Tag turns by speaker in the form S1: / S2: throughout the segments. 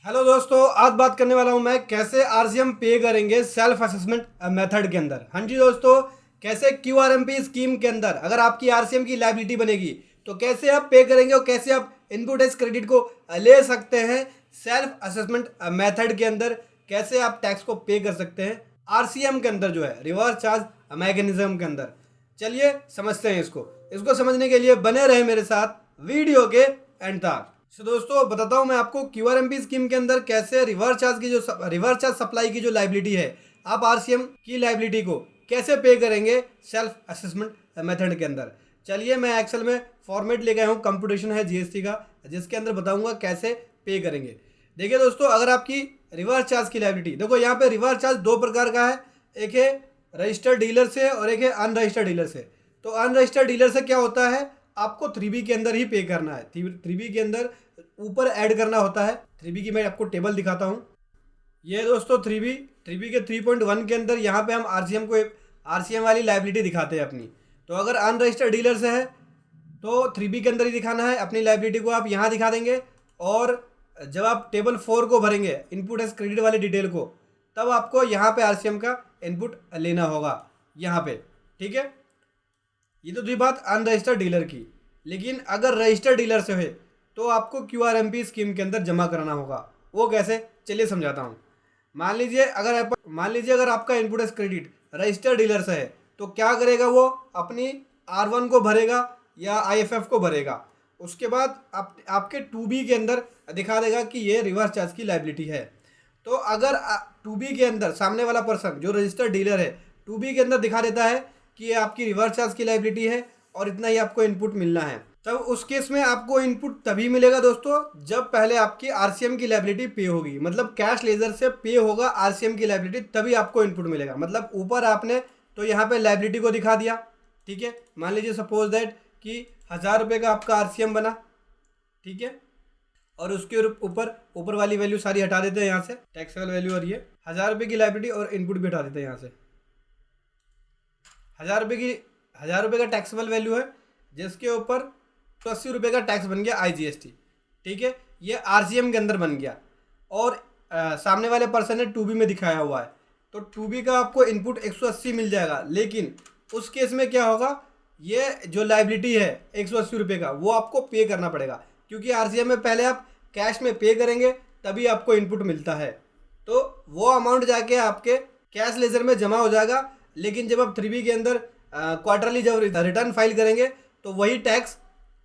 S1: Hello दोस्तों, आज बात करने वाला हूं मैं कैसे आरसीएम पे करेंगे सेल्फ असेसमेंट मेथड के अंदर। हाँ जी दोस्तों, कैसे क्यूआरएमपी स्कीम के अंदर अगर आपकी आरसीएम की लायबिलिटी बनेगी तो कैसे आप पे करेंगे और कैसे आप इनपुट टैक्स क्रेडिट को ले सकते हैं सेल्फ असेसमेंट मेथड के अंदर, कैसे आप टैक्स को पे कर सकते हैं आरसीएम के अंदर जो है रिवर्स चार्ज मैकेनिज्म के अंदर। चलिए समझते हैं इसको समझने के लिए बने रहे मेरे साथ वीडियो के एंड तक। तो दोस्तों बताता हूं मैं आपको क्यूआरएमपी स्कीम के अंदर कैसे रिवर्स चार्ज सप्लाई की जो लायबिलिटी है, आप आरसीएम की लायबिलिटी को कैसे पे करेंगे सेल्फ असेसमेंट मेथड के अंदर। चलिए मैं एक्सेल में फॉर्मेट ले गया हूँ, कंप्यूटेशन है जीएसटी का, जिसके अंदर बताऊंगा कैसे पे करेंगे। देखिए दोस्तों, अगर आपकी रिवर्स चार्ज की लायबिलिटी, देखो यहाँ पे रिवर्स चार्ज दो प्रकार का है, एक है रजिस्टर्ड डीलर से और एक है अनरजिस्टर्ड डीलर से। तो अनरजिस्टर्ड डीलर से क्या होता है, आपको 3B के अंदर ही पे करना है। 3B के अंदर ऊपर ऐड करना होता है। 3B की मैं आपको टेबल दिखाता हूँ। ये दोस्तों 3B के 3.1 के अंदर यहाँ पे हम आरसीएम वाली लायबिलिटी दिखाते हैं अपनी। तो अगर अनरजिस्टर्ड डीलर से है तो 3B के अंदर ही दिखाना है अपनी लायबिलिटी को, आप यहाँ दिखा देंगे। और जब आप टेबल 4 को भरेंगे इनपुट एस क्रेडिट वाली डिटेल को, तब आपको यहाँ पे आरसीएम का इनपुट लेना होगा यहाँ पे, ठीक है। ये तो थी बात अनरजिस्टर्ड डीलर की। लेकिन अगर रजिस्टर्ड डीलर से है तो आपको क्यूआरएमपी स्कीम के अंदर जमा कराना होगा। वो कैसे, चलिए समझाता हूँ। मान लीजिए अगर आपका input S credit registered dealer से है तो क्या करेगा, वो अपनी R1 को भरेगा या IFF को भरेगा। उसके बाद आपके 2B के अंदर दिखा देगा कि ये रिवर्स चार्ज की लायबिलिटी है। तो अगर 2B के अंदर सामने वाला पर्सन जो रजिस्टर्ड डीलर है 2B के अंदर दिखा देता है कि ये आपकी रिवर्स चार्ज की लायबिलिटी है और इतना ही आपको इनपुट मिलना है, तब उस केस में आपको इनपुट तभी मिलेगा दोस्तों जब पहले आपकी आरसीएम की लायबिलिटी पे होगी। मतलब कैश लेजर से पे होगा आरसीएम की लायबिलिटी, तभी आपको इनपुट मिलेगा। मतलब ऊपर आपने तो यहाँ पे लायबिलिटी को दिखा दिया, ठीक है। मान लीजिए सपोज दैट कि 1000 रुपये का आपका आरसीएम बना, ठीक है। और उसके ऊपर वाली वैल्यू सारी हटा देते हैं यहाँ से, टैक्सेबल वैल्यू, और ये 1000 रुपये की लायबिलिटी और इनपुट भी हटा देते हैं यहाँ से। 1000 रुपये का टैक्सेबल वैल्यू है, जिसके ऊपर 80 रुपये का टैक्स बन गया IGST, ठीक है। ये आरसीएम के अंदर बन गया। और सामने वाले पर्सन ने 2B में दिखाया हुआ है, तो 2B का आपको इनपुट 180 मिल जाएगा। लेकिन उस केस में क्या होगा, ये जो लायबिलिटी है 180 रुपये का, वो आपको पे करना पड़ेगा, क्योंकि आरसीएम में पहले आप कैश में पे करेंगे तभी आपको इनपुट मिलता है। तो वो अमाउंट जाके आपके कैश लेजर में जमा हो जाएगा। लेकिन जब आप 3B के अंदर क्वार्टरली जब रिटर्न फाइल करेंगे तो वही टैक्स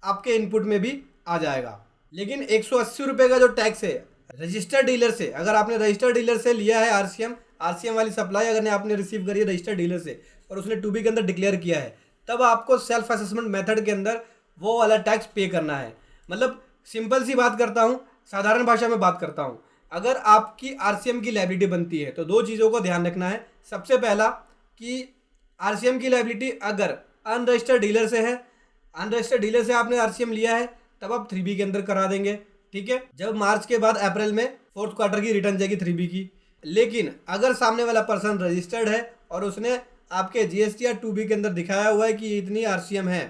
S1: आपके इनपुट में भी आ जाएगा। लेकिन 180 रुपये का जो टैक्स है रजिस्टर्ड डीलर से, अगर आपने रजिस्टर्ड डीलर से लिया है आरसीएम वाली सप्लाई अगर आपने रिसीव करी है रजिस्टर्ड डीलर से और उसने 2B के अंदर डिक्लेयर किया है, तब आपको सेल्फ असेसमेंट मेथड के अंदर वो वाला टैक्स पे करना है। मतलब सिंपल सी बात करता हूँ, साधारण भाषा में बात करता हूँ। अगर आपकी आरसीएम की लायबिलिटी बनती है तो दो चीज़ों को ध्यान रखना है। सबसे पहला कि आरसीएम की लायबिलिटी अगर अनरजिस्टर्ड डीलर से है, अनरजिस्टर्ड डीलर से आपने आरसीएम लिया है, तब आप 3B के अंदर करा देंगे, ठीक है। जब मार्च के बाद अप्रैल में 4th क्वार्टर की रिटर्न जाएगी 3B की। लेकिन अगर सामने वाला पर्सन रजिस्टर्ड है और उसने आपके जीएसटी या 2B के अंदर दिखाया हुआ है कि इतनी आरसीएम है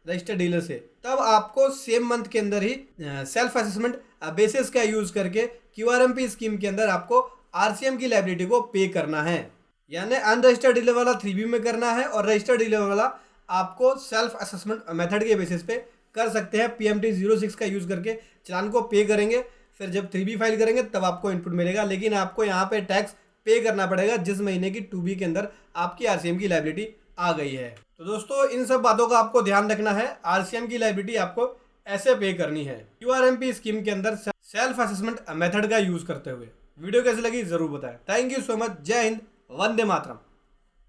S1: रजिस्टर्ड डीलर से, तब आपको सेम मंथ के अंदर ही सेल्फ असेसमेंट बेसिस का यूज करके क्यूआरएमपी स्कीम के अंदर आपको आरसीएम की लायबिलिटी को पे करना है। यानी अनरजिस्टर्ड डीलर वाला 3B में करना है और रजिस्टर्ड डीलर वाला आपको सेल्फ असेसमेंट मेथड के बेसिस पे कर सकते हैं। PMT 06 का यूज़ करके चालान को पे करेंगे, फिर जब 3B फाइल करेंगे तब आपको इनपुट मिलेगा। लेकिन आपको यहाँ पे टैक्स पे करना पड़ेगा जिस महीने की 2B के अंदर आपकी आरसीएम की लायबिलिटी आ गई है। तो दोस्तों इन सब बातों का आपको ध्यान रखना है। आरसीएम की लायबिलिटी आपको ऐसे पे करनी है क्यूआरएमपी स्कीम के अंदर सेल्फ असेसमेंट मेथड का यूज़ करते हुए। वीडियो कैसी लगी ज़रूर बताएं। Thank you so much. जय हिंद, वंदे मातरम।